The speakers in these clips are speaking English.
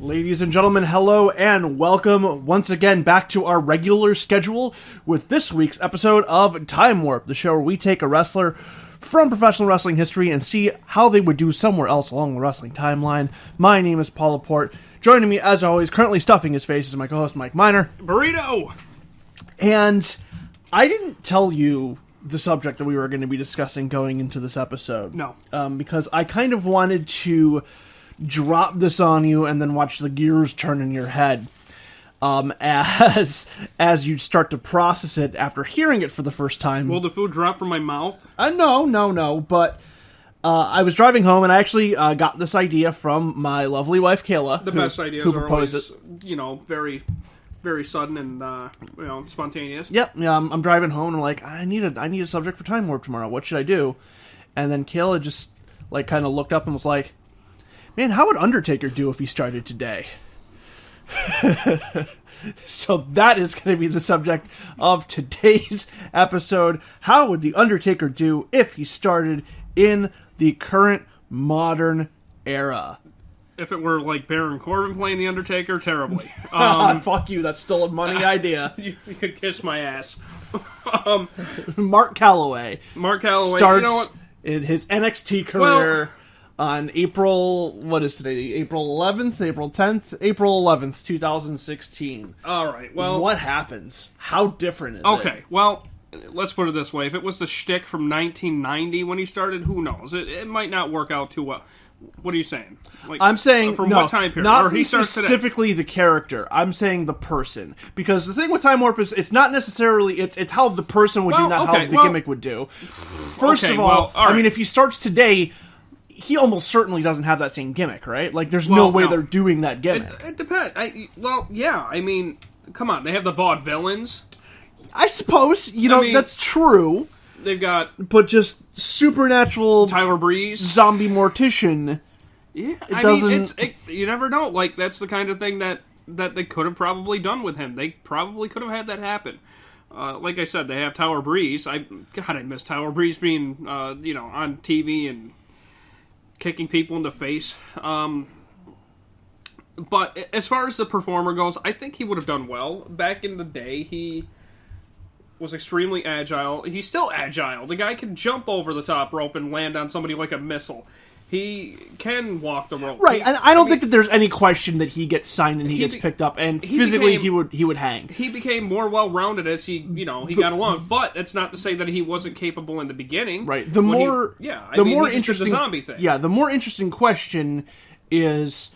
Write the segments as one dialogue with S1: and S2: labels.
S1: Ladies and gentlemen, hello and welcome once again back to our regular schedule with this week's episode of Time Warp, the show where we take a wrestler from professional wrestling history and see how they would do somewhere else along the wrestling timeline. My name is Paul Laporte. Joining me, as always, currently stuffing his face, is my co-host Mike Miner.
S2: Burrito!
S1: And I didn't tell you the subject that we were going to be discussing going into this episode.
S2: No.
S1: Because I kind of wanted to drop this on you and then watch the gears turn in your head as you start to process it after hearing it for the first time.
S2: Will the food drop from my mouth?
S1: No, but I was driving home and I actually got this idea from my lovely wife Kayla.
S2: The best ideas are always, very, very sudden and spontaneous.
S1: Yep, yeah. I'm driving home and I'm like, I need a subject for Time Warp tomorrow. What should I do? And then Kayla just kind of looked up and was like, man, how would Undertaker do if he started today? So that is going to be the subject of today's episode. How would The Undertaker do if he started in the current modern era?
S2: If it were like Baron Corbin playing The Undertaker, terribly.
S1: Fuck you, that's still a money idea.
S2: You could kiss my ass.
S1: Mark Calloway.
S2: Starts
S1: in his NXT career on April 11th, April 10th, April 11th, 2016.
S2: All right, well,
S1: what happens? How different is it?
S2: Okay, well, let's put it this way. If it was the shtick from 1990 when he started, who knows? It might not work out too well. What are you saying?
S1: I'm saying
S2: from what time period?
S1: Not
S2: or he starts
S1: specifically
S2: today?
S1: The character. I'm saying the person, because the thing with Time Warp is it's not necessarily it's how the person would do, not how the gimmick would do. First of all, I mean, if he starts today, he almost certainly doesn't have that same gimmick, right? Like, there's no way they're doing that gimmick.
S2: It depends. I mean, come on, they have the vaudevillains.
S1: I suppose, that's true.
S2: They've got...
S1: But just supernatural...
S2: Tyler Breeze.
S1: Zombie mortician.
S2: Yeah, you never know. Like, that's the kind of thing that they could have probably done with him. They probably could have had that happen. Like I said, they have Tyler Breeze. I miss Tyler Breeze being, on TV and kicking people in the face. But as far as the performer goes, I think he would have done well. Back in the day, he was extremely agile. He's still agile. The guy can jump over the top rope and land on somebody like a missile. He can walk the rope.
S1: Right, and I don't think that there's any question that he gets signed and he gets picked up, and physically he would hang.
S2: He became more well-rounded as he got along, but it's not to say that he wasn't capable in the beginning.
S1: Right. The more interesting
S2: the zombie thing.
S1: Yeah, the more interesting question is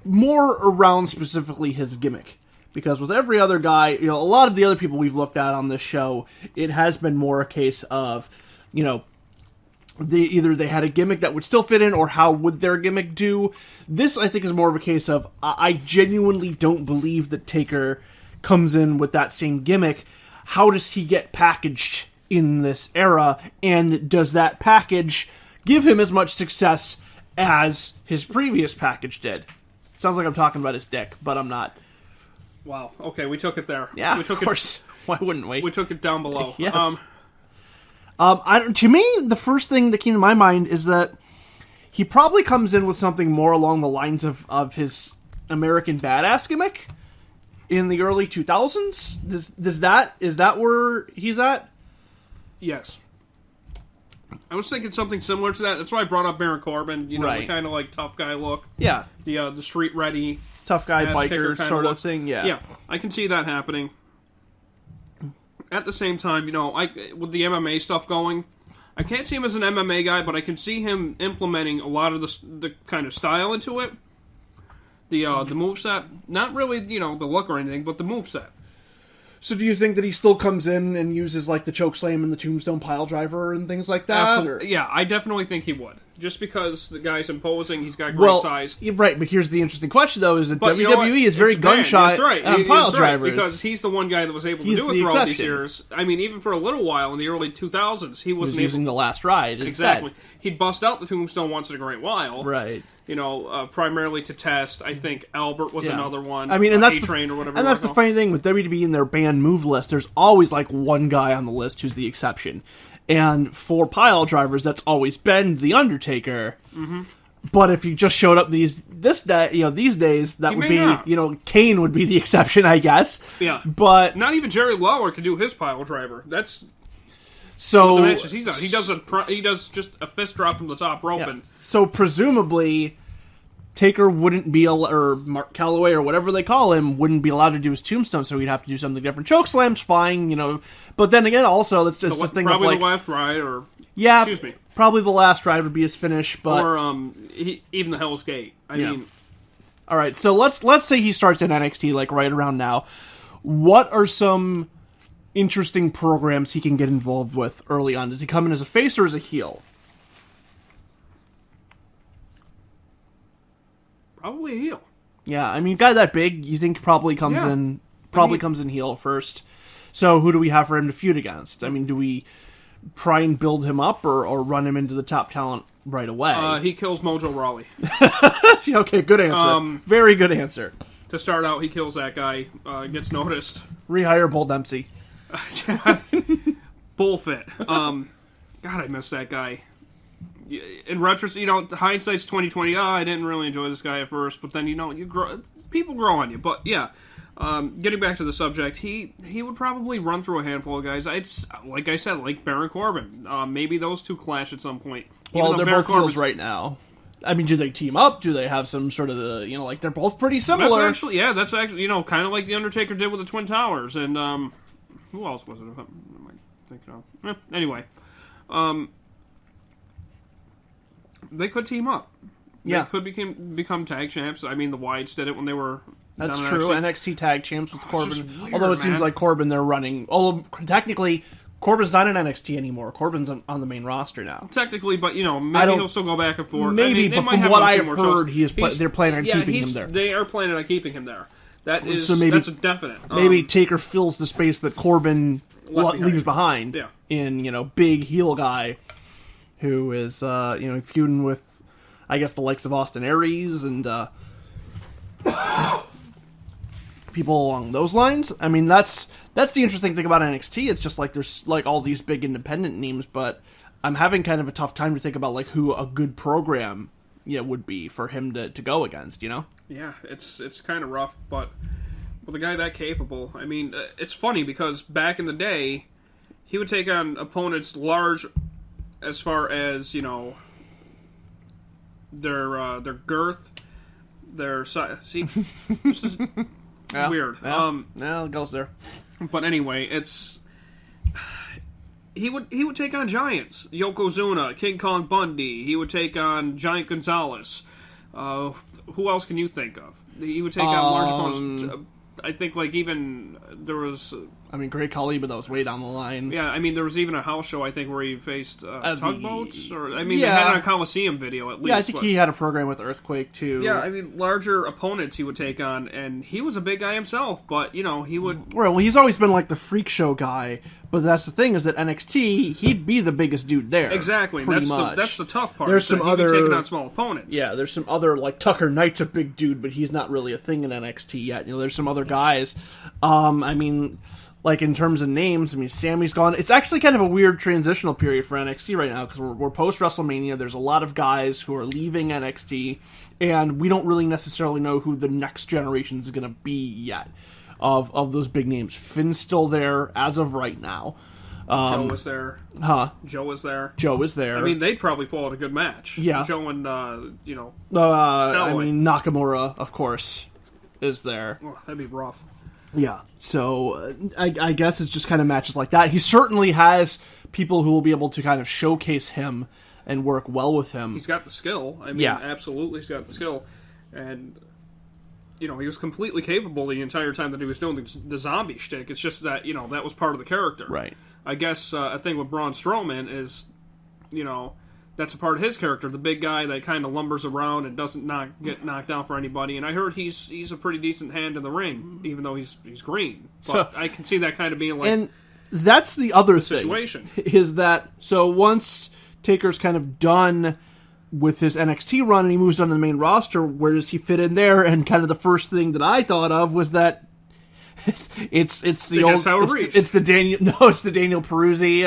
S1: more around specifically his gimmick. Because with every other guy, a lot of the other people we've looked at on this show, it has been more a case of, either they had a gimmick that would still fit in, or how would their gimmick do. This, I think, is more of a case of, I genuinely don't believe that Taker comes in with that same gimmick. How does he get packaged in this era, and does that package give him as much success as his previous package did? Sounds like I'm talking about his dick, but I'm not.
S2: Wow. Okay, we took it there.
S1: Yeah,
S2: we took
S1: of course. Why wouldn't we?
S2: We took it down below.
S1: Yes. To me, the first thing that came to my mind is that he probably comes in with something more along the lines of his American Badass gimmick in the early 2000s. Is that where he's at?
S2: Yes. I was thinking something similar to that. That's why I brought up Baron Corbin. The kind of like tough guy look.
S1: Yeah.
S2: The street ready
S1: tough guy biker sort of thing. Yeah.
S2: Yeah, I can see that happening. At the same time, with the MMA stuff going, I can't see him as an MMA guy, but I can see him implementing a lot of the kind of style into it. The moveset, not really, the look or anything, but the moveset.
S1: So do you think that he still comes in and uses like the chokeslam and the tombstone pile driver and things like that?
S2: Absolutely. Yeah, I definitely think he would. Just because the guy's imposing, he's got great size.
S1: Right, but here's the interesting question though, is that WWE is very gun-shy on pile drivers.
S2: Because he's the one guy that was able to do it throughout these years. I mean, even for a little while in the early 2000s, he wasn't
S1: using the last ride.
S2: Exactly. He'd bust out the tombstone once in a great while.
S1: Right.
S2: Primarily to test. I think Albert was another one.
S1: I mean, and that's
S2: A-Train or whatever.
S1: And that's the funny thing with WWE and their banned move list. There's always like one guy on the list who's the exception. And for pile drivers, that's always been The Undertaker.
S2: Mm-hmm.
S1: But if he just showed up these days, that would
S2: may
S1: be,
S2: not.
S1: Kane would be the exception, I guess.
S2: Yeah.
S1: But
S2: not even Jerry Lawler could do his pile driver. That's
S1: so
S2: the matches he's on. He does just a fist drop from the top rope, and
S1: so presumably Taker wouldn't be, or Mark Calloway or whatever they call him, wouldn't be allowed to do his tombstone, so he'd have to do something different. Choke slams, fine, But then again, also, that's just a thing of
S2: probably the left ride, or excuse me,
S1: probably the last ride would be his finish, but
S2: or even the Hell's Gate. I mean,
S1: all right. So let's say he starts in NXT like right around now. What are some interesting programs he can get involved with early on? Does he come in as a face or as a heel?
S2: probably a heel.
S1: Yeah, I mean, guy that big, you think probably comes in heel first. So who do we have for him to feud against? I mean, do we try and build him up or run him into the top talent right away?
S2: He kills Mojo Rawley.
S1: Okay, good answer. Very good answer.
S2: To start out, he kills that guy, gets noticed.
S1: Rehire Bull Dempsey.
S2: Bullfit. God, I miss that guy. In retrospect, hindsight's 2020. I didn't really enjoy this guy at first, but then you grow. People grow on you. But yeah, getting back to the subject, he would probably run through a handful of guys. Like I said, like Baron Corbin. Maybe those two clash at some point.
S1: Well, they're both heels right now. I mean, do they team up? Do they have some sort of they're both pretty similar?
S2: That's actually kind of like the Undertaker did with the Twin Towers, and who else was it? Am I thinking of? Anyway, they could team up.
S1: Yeah.
S2: They could become tag champs. I mean, the Wyatts did it when they were.
S1: That's true. NXT tag champs with Corbin.
S2: Weird,
S1: although it seems like Corbin, they're running. Although technically, Corbin's not in NXT anymore. Corbin's on the main roster now.
S2: Technically, but maybe he'll still go back and forth.
S1: Maybe, but from what I've heard, they're planning on keeping him there.
S2: They are planning on keeping him there. That is, so maybe, that's a definite.
S1: Maybe Taker fills the space that Corbin leaves behind.
S2: Yeah.
S1: In big heel guy who is feuding with, I guess, the likes of Austin Aries and people along those lines. I mean, that's the interesting thing about NXT. It's just like there's like all these big independent names, but I'm having kind of a tough time to think about like who a good program would be for him to go against.
S2: Yeah, it's kind of rough, but with a guy that capable, I mean, it's funny because back in the day, he would take on opponents large as far as their girth, their size. See, this is weird.
S1: Yeah, it goes there.
S2: But anyway, he would take on giants. Yokozuna, King Kong Bundy. He would take on Giant Gonzalez. Who else can you think of? He would take on large opponents. I think even there was.
S1: Great Khali, but that was way down the line.
S2: Yeah, there was even a house show, I think, where he faced tugboats. They had it on a Coliseum video, at least.
S1: Yeah, I think he had a program with Earthquake, too.
S2: Yeah, larger opponents he would take on, and he was a big guy himself, but, he would...
S1: Well, he's always been, like, the freak show guy, but that's the thing, is that NXT, he'd be the biggest dude there.
S2: Exactly, that's the tough part.
S1: There's some other...
S2: taking on small opponents.
S1: Yeah, there's some other, like, Tucker Knight's a big dude, but he's not really a thing in NXT yet. There's some other guys. Like, in terms of names, Sammy's gone. It's actually kind of a weird transitional period for NXT right now, because we're post-WrestleMania. There's a lot of guys who are leaving NXT, and we don't really necessarily know who the next generation is going to be yet of those big names. Finn's still there as of right now.
S2: Joe was there.
S1: Huh?
S2: Joe was there.
S1: Joe is there.
S2: They'd probably pull out a good match.
S1: Yeah.
S2: Joe and,
S1: Nakamura, of course, is there.
S2: Oh, that'd be rough.
S1: Yeah, so I guess it's just kind of matches like that. He certainly has people who will be able to kind of showcase him and work well with him.
S2: He's got the skill. Absolutely, he's got the skill. And, he was completely capable the entire time that he was doing the zombie shtick. It's just that, that was part of the character.
S1: Right.
S2: I guess a thing with Braun Strowman is, that's a part of his character, the big guy that kind of lumbers around and doesn't get knocked down for anybody. And I heard he's a pretty decent hand in the ring, even though he's green. But I can see that kind of being like,
S1: and that's the other
S2: situation
S1: is that once Taker's kind of done with his NXT run and he moves on to the main roster, where does he fit in there? And kind of the first thing that I thought of was that it's the Daniel Peruzzi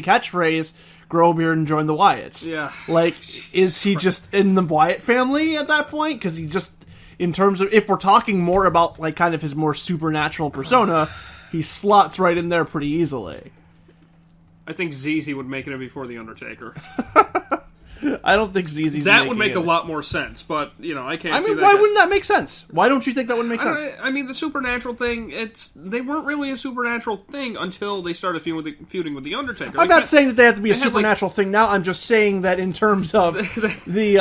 S1: catchphrase. grow a beard and join the Wyatts.
S2: Yeah.
S1: Like, is he just in the Wyatt family at that point? Because he just, in terms of, if we're talking more about, like, kind of his more supernatural persona, he slots right in there pretty easily.
S2: I think ZZ would make it before The Undertaker.
S1: I don't think ZZ's
S2: that would make a lot more sense, but, I can't see that.
S1: Why wouldn't that make sense? Why don't you think that would make sense?
S2: I mean, the supernatural thing, they weren't really a supernatural thing until they started feuding with The Undertaker.
S1: I'm not saying that they have to be a supernatural thing now. I'm just saying that in terms of they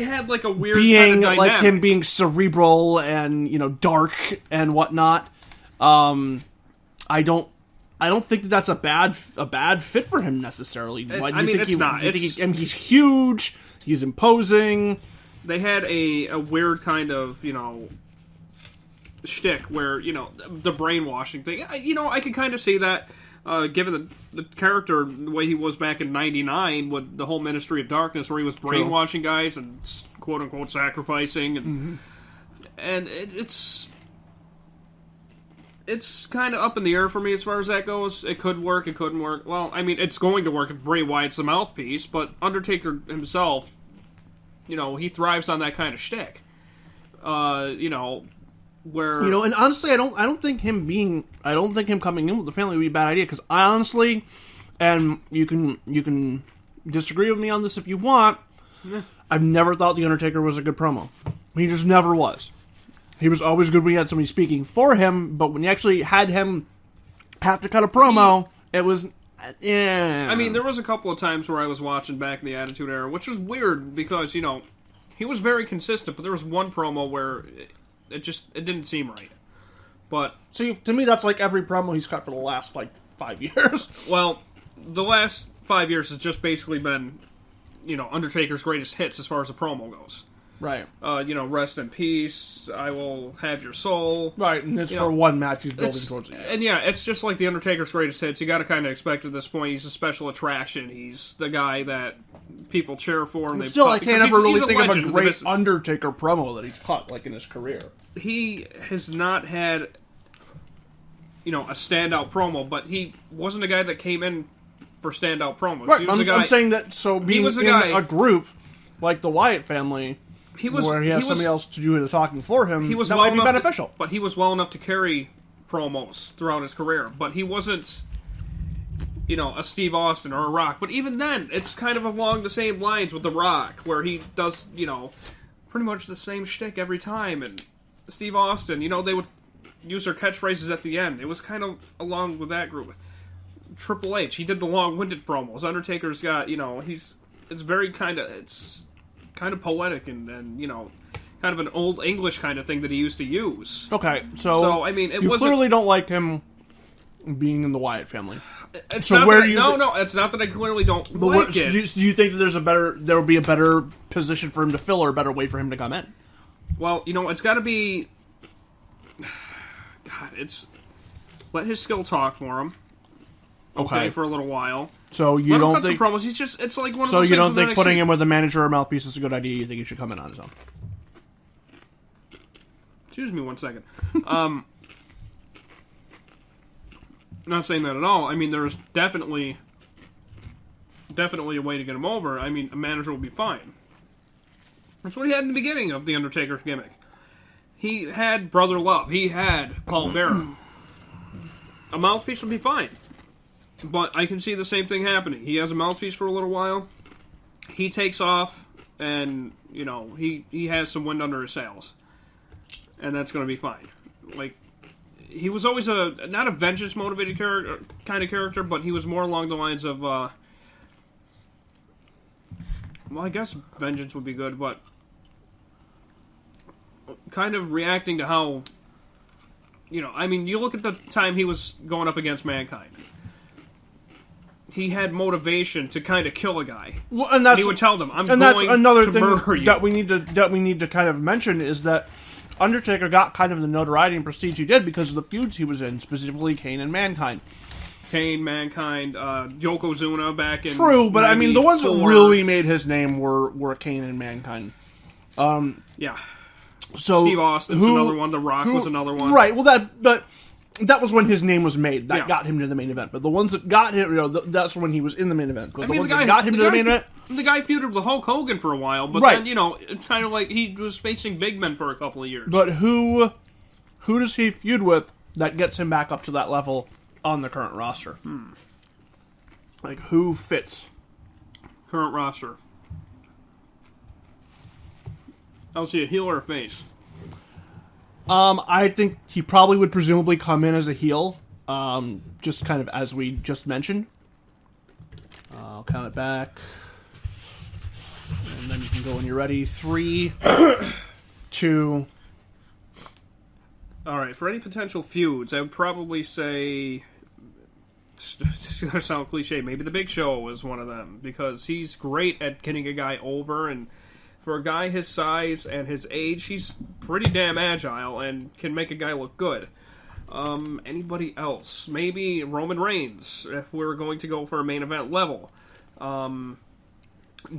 S1: had like a weird being
S2: kind of
S1: like him being cerebral and dark and whatnot. I don't think that that's a bad fit for him necessarily.
S2: It's not.
S1: He's huge. He's imposing.
S2: They had a weird kind of shtick where the brainwashing thing. I can kind of see that. Given the character the way he was back in '99 with the whole Ministry of Darkness, where he was brainwashing guys and quote unquote sacrificing, and it's kind of up in the air for me as far as that goes. It could work, it couldn't work. Well, I mean, it's going to work if Bray Wyatt's the mouthpiece, but Undertaker himself, he thrives on that kind of shtick. Where
S1: and honestly, I don't think him coming in with the family would be a bad idea, because I honestly, and you can disagree with me on this if you want, I've never thought the Undertaker was a good promo. He just never was. He was always good when he had somebody speaking for him, but when you actually had him have to cut a promo, it was,
S2: I mean, there was a couple of times where I was watching back in the Attitude Era, which was weird because, he was very consistent, but there was one promo where it didn't seem right. But
S1: see, to me, that's like every promo he's cut for the last, 5 years.
S2: Well, the last 5 years has just basically been, Undertaker's greatest hits as far as the promo goes.
S1: Right.
S2: Rest in peace, I will have your soul.
S1: Right, and it's for one match he's building towards the end.
S2: And it's just like the Undertaker's greatest hits. You got to kind of expect at this point he's a special attraction. He's the guy that people cheer for. And
S1: still, I can't ever really think of a great Undertaker promo that he's cut, in his career.
S2: He has not had, a standout promo, but he wasn't a guy that came in for standout promos.
S1: Right, I'm saying that, so being a group like the Wyatt family, where he has somebody else to do the talking for him, that might be beneficial.
S2: But he was well enough to carry promos throughout his career. But he wasn't, a Steve Austin or a Rock. But even then, it's kind of along the same lines with The Rock, where he does, pretty much the same shtick every time. And Steve Austin, they would use their catchphrases at the end. It was kind of along with that group. Triple H, he did the long-winded promos. Undertaker's got, it's very kind of, it's kind of poetic and kind of an old English kind of thing that he used to use.
S1: Okay, so
S2: I mean,
S1: you clearly don't like him being in the Wyatt family.
S2: It's not that I clearly don't like it.
S1: Do you think that there will be a better position for him to fill or a better way for him to come in?
S2: Well, it's got to be. God, let his skill talk for him. Okay, for a little while.
S1: So you don't think
S2: some promos? It's like one of those.
S1: So you
S2: things
S1: don't think
S2: NXT.
S1: Putting him with a manager or mouthpiece is a good idea? You think he should come in on his own?
S2: Excuse me 1 second. Not saying that at all. I mean, there's definitely a way to get him over. I mean, a manager will be fine. That's what he had in the beginning of the Undertaker's gimmick. He had Brother Love. He had Paul Bearer. A mouthpiece would be fine. But I can see the same thing happening. He has a mouthpiece for a little while. He takes off, and, he has some wind under his sails. And that's going to be fine. He was always not a vengeance-motivated kind of character, but he was more along the lines of, well, I guess vengeance would be good, but kind of reacting to how, you look at the time he was going up against Mankind. He had motivation to kind of kill a guy. Well, and he would tell them, "I'm going
S1: that's another
S2: to
S1: thing
S2: murder you."
S1: that we need to kind of mention is that Undertaker got kind of the notoriety and prestige he did because of the feuds he was in, specifically Kane and Mankind.
S2: Kane, Mankind, Yokozuna back in
S1: True, but
S2: 94.
S1: I mean the ones that really made his name were Kane and Mankind.
S2: Yeah.
S1: So
S2: Steve Austin's another one. The Rock was another one.
S1: Right. Well, but that was when his name was made. That
S2: Yeah.
S1: got him to the main event. But the ones that got him, that's when he was in the main event. But
S2: I
S1: the
S2: mean,
S1: ones that got him to the main event,
S2: the guy feuded with Hulk Hogan for a while, but
S1: Right.
S2: then it's kind of like he was facing big men for a couple of years.
S1: but who does he feud with that gets him back up to that level on the current roster? Like, who fits?
S2: Current roster. I'll see a heel or a face.
S1: I think he probably would presumably come in as a heel, just kind of as we just mentioned. I'll count it back. And then you can go when you're ready. 3, 2...
S2: All right, for any potential feuds, I would probably say, it's going to sound cliche, maybe the Big Show is one of them, because he's great at getting a guy over, and for a guy his size and his age, he's pretty damn agile and can make a guy look good. Anybody else? Maybe Roman Reigns, if we were going to go for a main event level.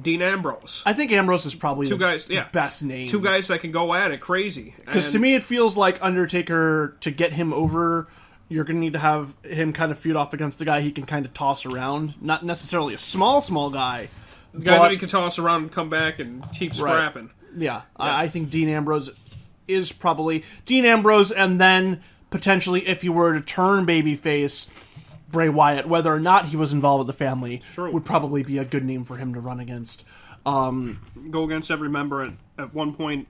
S2: Dean Ambrose.
S1: I think Ambrose is probably
S2: Two guys, yeah.
S1: best name.
S2: Two guys that can go at it crazy.
S1: Because to me, it feels like Undertaker, to get him over, you're going to need to have him kind of feud off against the guy he can kind of toss around. Not necessarily a small guy.
S2: The guy that he can toss around and come back and keep scrapping.
S1: Yeah. I think Dean Ambrose is probably Dean Ambrose, and then potentially, if he were to turn babyface, Bray Wyatt, whether or not he was involved with the family, would probably be a good name for him to run against.
S2: Go against every member at one point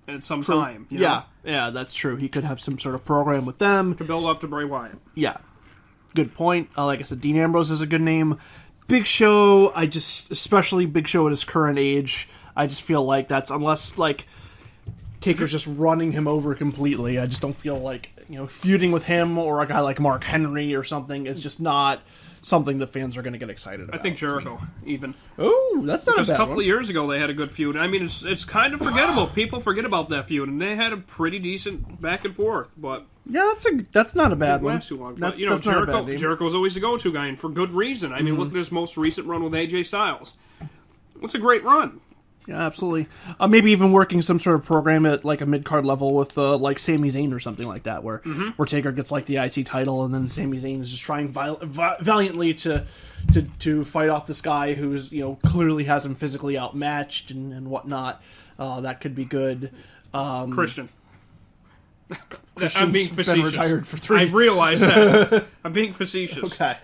S2: at some time. You know?
S1: Yeah, that's true. He could have some sort of program with them
S2: to build up to Bray Wyatt.
S1: Yeah, good point. Like I said, Dean Ambrose is a good name. Big Show, especially Big Show at his current age, I just feel like that's, unless like Taker's just running him over completely, I just don't feel like feuding with him or a guy like Mark Henry or something is just not something that fans are going to get excited about.
S2: I think Jericho, even.
S1: Oh, that's not a bad one.
S2: A couple of years ago, they had a good feud. I mean, it's kind of forgettable. People forget about that feud, and they had a pretty decent back and forth. But
S1: yeah, that's not a bad one.
S2: Too long. But, Jericho's always the go-to guy, and for good reason. I mean, look at his most recent run with AJ Styles. It's a great run.
S1: Yeah, absolutely. Maybe even working some sort of program at like a mid-card level with like Sami Zayn or something like that, where Taker gets like the IC title, and then Sami Zayn is just trying valiantly to fight off this guy who's clearly has him physically outmatched and whatnot. That could be good.
S2: Christian.
S1: Christian's
S2: I'm being facetious.
S1: Been retired for 3.
S2: I realize that. I'm being facetious.
S1: Okay.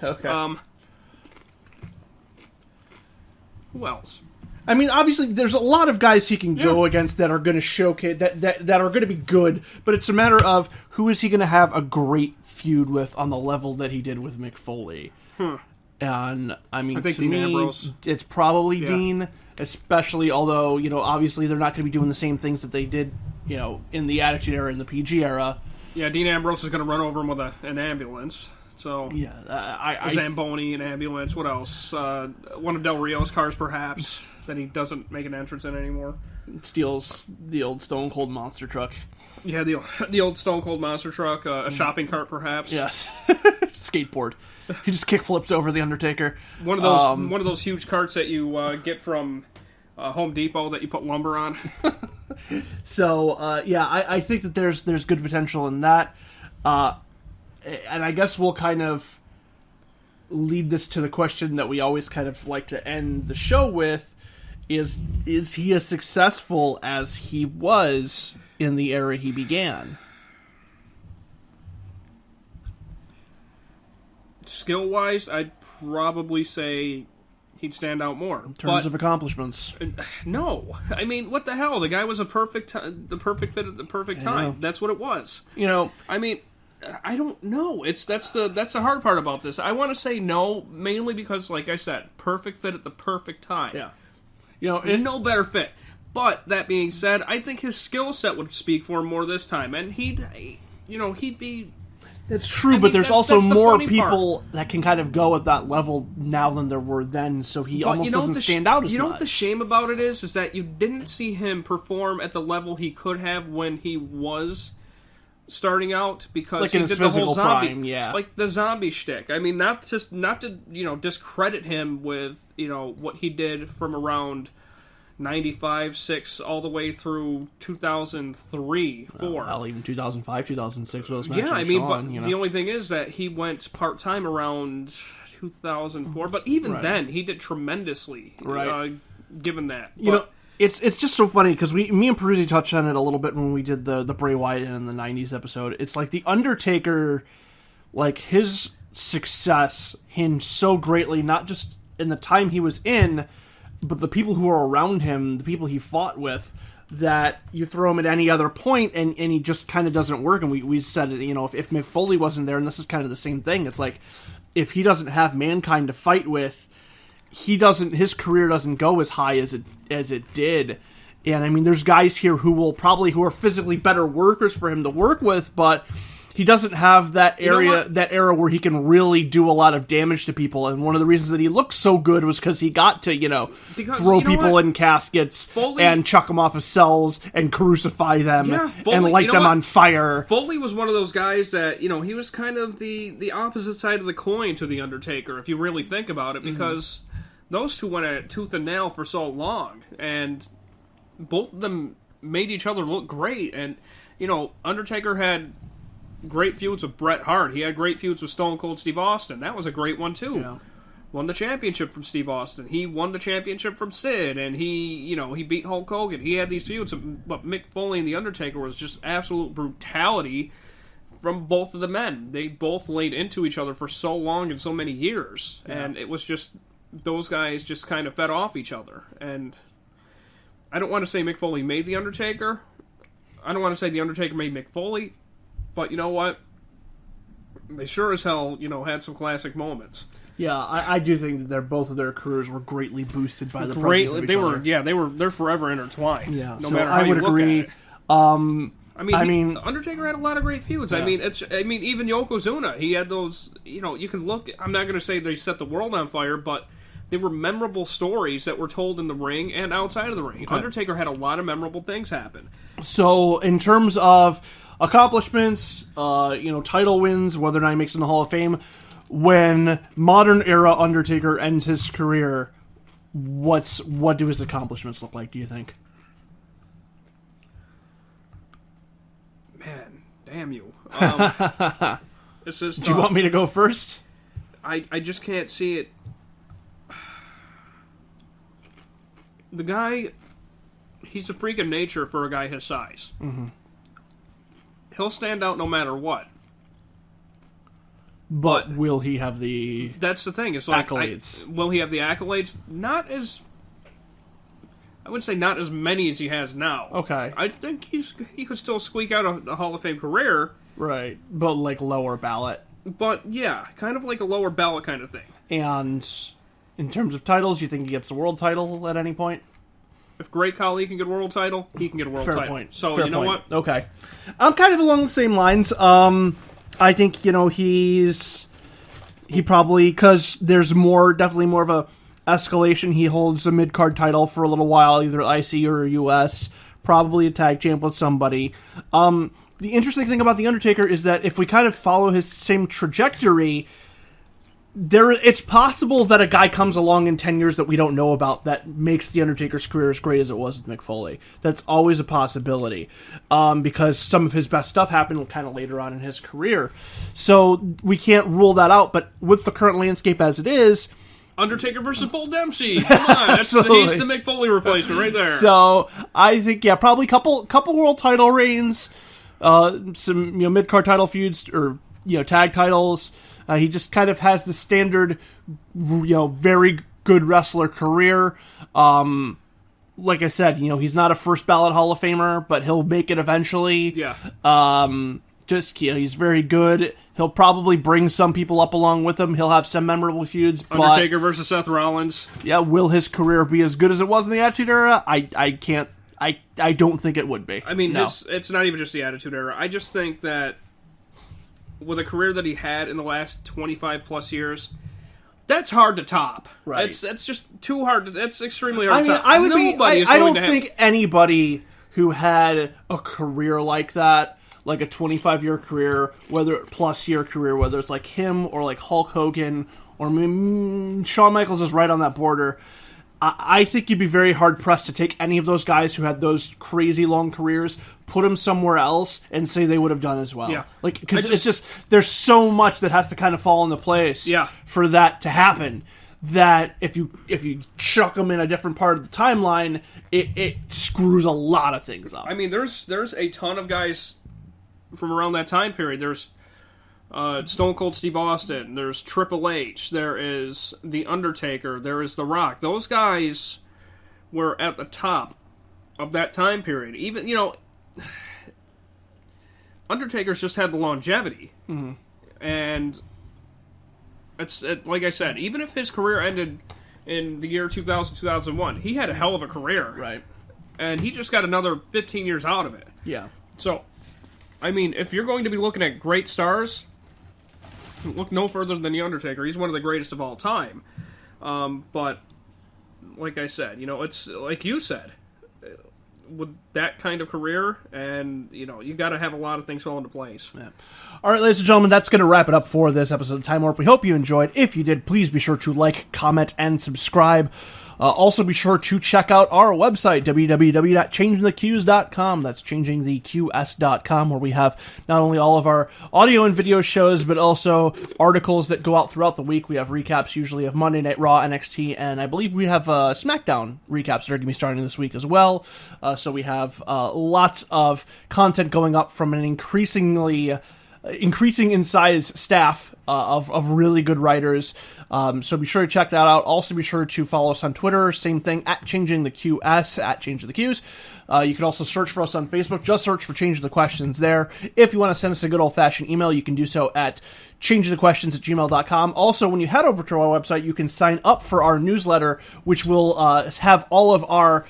S2: Who else?
S1: I mean, obviously, there's a lot of guys he can go against that are going to showcase that are going to be good, but it's a matter of who is he going to have a great feud with on the level that he did with Mick Foley. And I mean,
S2: I think
S1: to
S2: Dean
S1: me,
S2: Ambrose.
S1: it's probably Dean, especially although obviously they're not going to be doing the same things that they did, in the Attitude Era and the PG era.
S2: Yeah, Dean Ambrose is going to run over him with an ambulance. So
S1: a
S2: Zamboni, an ambulance. What else? One of Del Rio's cars, perhaps, that he doesn't make an entrance in anymore.
S1: Steals the old Stone Cold monster truck.
S2: Yeah, the old Stone Cold monster truck, a shopping cart, perhaps.
S1: Yes, skateboard. He just kickflips over the Undertaker.
S2: One of those huge carts that you get from Home Depot that you put lumber on.
S1: So I think that there's good potential in that. And I guess we'll kind of lead this to the question that we always kind of like to end the show with, is he as successful as he was in the era he began?
S2: Skill-wise, I'd probably say he'd stand out more.
S1: In terms of accomplishments.
S2: No. I mean, what the hell? The guy was the perfect fit at the perfect time. That's what it was. I mean, I don't know. That's the hard part about this. I want to say no, mainly because, like I said, perfect fit at the perfect time.
S1: Yeah.
S2: No better fit. But that being said, I think his skill set would speak for him more this time, and he'd be.
S1: It's true, but there's also more people that can kind of go at that level now than there were then, so he almost doesn't stand out as much.
S2: You know what the shame about it is that you didn't see him perform at the level he could have when he was starting out, because
S1: like
S2: he
S1: in his
S2: did the whole zombie,
S1: prime,
S2: like the zombie shtick. I mean, not to discredit him with what he did from around 95, 6, all the way through 2003, 4.
S1: Well, even 2005, 2006 was matches.
S2: Yeah, I mean,
S1: Shawn,
S2: but the only thing is that he went part-time around 2004, but even then, he did tremendously, given that.
S1: You know, it's just so funny, because me and Peruzzi touched on it a little bit when we did the Bray Wyatt in the 90s episode. It's like the Undertaker, like, his success hinged so greatly, not just in the time he was in, but the people who are around him, the people he fought with, that you throw him at any other point and he just kind of doesn't work. And we said, you know, if Mick Foley wasn't there, and this is kind of the same thing, it's like, if he doesn't have Mankind to fight with, his career doesn't go as high as it did. And I mean, there's guys here who are physically better workers for him to work with, but he doesn't have that era where he can really do a lot of damage to people. And one of the reasons that he looked so good was because he got to, throw people in caskets and chuck them off of cells and crucify them and light them on fire.
S2: Foley was one of those guys that, he was kind of the opposite side of the coin to The Undertaker, if you really think about it, because those two went at tooth and nail for so long, and both of them made each other look great. And, Undertaker had great feuds with Bret Hart. He had great feuds with Stone Cold Steve Austin. That was a great one, too.
S1: Yeah.
S2: Won the championship from Steve Austin. He won the championship from Sid, and he beat Hulk Hogan. He had these feuds, but Mick Foley and The Undertaker was just absolute brutality from both of the men. They both laid into each other for so long and so many years, and it was just, those guys just kind of fed off each other. And I don't want to say Mick Foley made The Undertaker. I don't want to say The Undertaker made Mick Foley. But you know what? They sure as hell, had some classic moments.
S1: Yeah, I do think that both of their careers were greatly boosted by the presence of each other.
S2: They're forever intertwined.
S1: Yeah,
S2: no
S1: so
S2: matter how
S1: I would
S2: you look
S1: agree.
S2: at it.
S1: I mean,
S2: Undertaker had a lot of great feuds.
S1: Yeah.
S2: I mean, even Yokozuna, he had those. You can look. I'm not going to say they set the world on fire, but they were memorable stories that were told in the ring and outside of the ring. Okay. Undertaker had a lot of memorable things happen.
S1: So, in terms of accomplishments, title wins, whether or not he makes it in the Hall of Fame, when modern era Undertaker ends his career, what do his accomplishments look like, do you think?
S2: Man, damn you. This is tough.
S1: Do you want me to go first?
S2: I just can't see it. The guy, he's a freak of nature for a guy his size. Mm-hmm. He'll stand out no matter what.
S1: But will he have the
S2: That's the thing. It's like,
S1: accolades?
S2: Will he have the accolades? I would say not as many as he has now.
S1: Okay.
S2: I think he could still squeak out a Hall of Fame career.
S1: Right. But like lower ballot.
S2: But yeah, kind of like a lower ballot kind of thing. And
S1: in terms of titles, you think he gets the world title at any point?
S2: If Great Khali can get a world title, he can get a world title.
S1: Point.
S2: So,
S1: Fair
S2: you know
S1: point.
S2: what?
S1: Okay. I'm kind of along the same lines. I think, he probably, because there's definitely more of a escalation. He holds a mid-card title for a little while, either IC or US, probably a tag champ with somebody. The interesting thing about The Undertaker is that if we kind of follow his same trajectory, it's possible that a guy comes along in 10 years that we don't know about that makes The Undertaker's career as great as it was with Mick Foley. That's always a possibility, because some of his best stuff happened kind of later on in his career. So we can't rule that out, but with the current landscape as it is...
S2: Undertaker versus Bull Dempsey. Come on, he's the Mick Foley replacement right there.
S1: So I think, probably couple world title reigns, some mid-card title feuds, or tag titles. He just kind of has the standard, very good wrestler career. Like I said, he's not a first ballot Hall of Famer, but he'll make it eventually.
S2: Yeah.
S1: He's very good. He'll probably bring some people up along with him. He'll have some memorable feuds.
S2: Undertaker versus Seth Rollins.
S1: Yeah, will his career be as good as it was in the Attitude Era? I don't think it would be.
S2: I mean,
S1: no.
S2: It's not even just the Attitude Era. I just think that with a career that he had in the last 25 plus years, that's hard to top.
S1: Right.
S2: That's just too hard. That's extremely hard to top.
S1: I don't think anybody who had a career like that, like a 25-year career, whether it's like him or like Hulk Hogan or Shawn Michaels is right on that border. I think you'd be very hard-pressed to take any of those guys who had those crazy long careers, put them somewhere else, and say they would have done as well.
S2: Yeah.
S1: Like, because it's just, there's so much that has to kind of fall into place for that to happen, that if you chuck them in a different part of the timeline, it screws a lot of things up.
S2: I mean, there's a ton of guys from around that time period. There's Stone Cold Steve Austin, there's Triple H, there is The Undertaker, there is The Rock. Those guys were at the top of that time period. Even, Undertaker's just had the longevity. Mm-hmm. And like I said, even if his career ended in the year 2000, 2001, he had a hell of a career.
S1: Right.
S2: And he just got another 15 years out of it.
S1: Yeah.
S2: So, I mean, if you're going to be looking at great stars, look no further than The Undertaker. He's one of the greatest of all time. But, like I said, it's like you said, with that kind of career, and, you got to have a lot of things fall into place.
S1: Yeah. All right, ladies and gentlemen, that's going to wrap it up for this episode of Time Warp. We hope you enjoyed. If you did, please be sure to like, comment, and subscribe. Also, be sure to check out our website, www.changingtheqs.com. That's changingtheqs.com, where we have not only all of our audio and video shows, but also articles that go out throughout the week. We have recaps usually of Monday Night Raw, NXT, and I believe we have SmackDown recaps that are going to be starting this week as well. So we have lots of content going up from an increasing in size staff of really good writers. So be sure to check that out. Also be sure to follow us on Twitter. Same thing, at ChangingTheQS, at ChangingTheQs. You can also search for us on Facebook. Just search for Changing the Questions there. If you want to send us a good old-fashioned email, you can do so at changingthequestions@gmail.com. Also, when you head over to our website, you can sign up for our newsletter, which will have all of our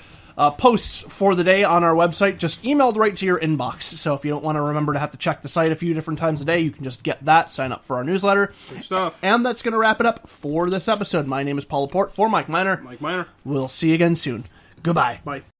S1: posts for the day on our website just emailed right to your inbox. So if you don't want to remember to have to check the site a few different times a day, you can just get that, sign up for our newsletter.
S2: Good stuff.
S1: And that's going to wrap it up for this episode. My name is Paul Laporte for Mike Miner.
S2: Mike Miner.
S1: We'll see you again soon. Goodbye.
S2: Bye.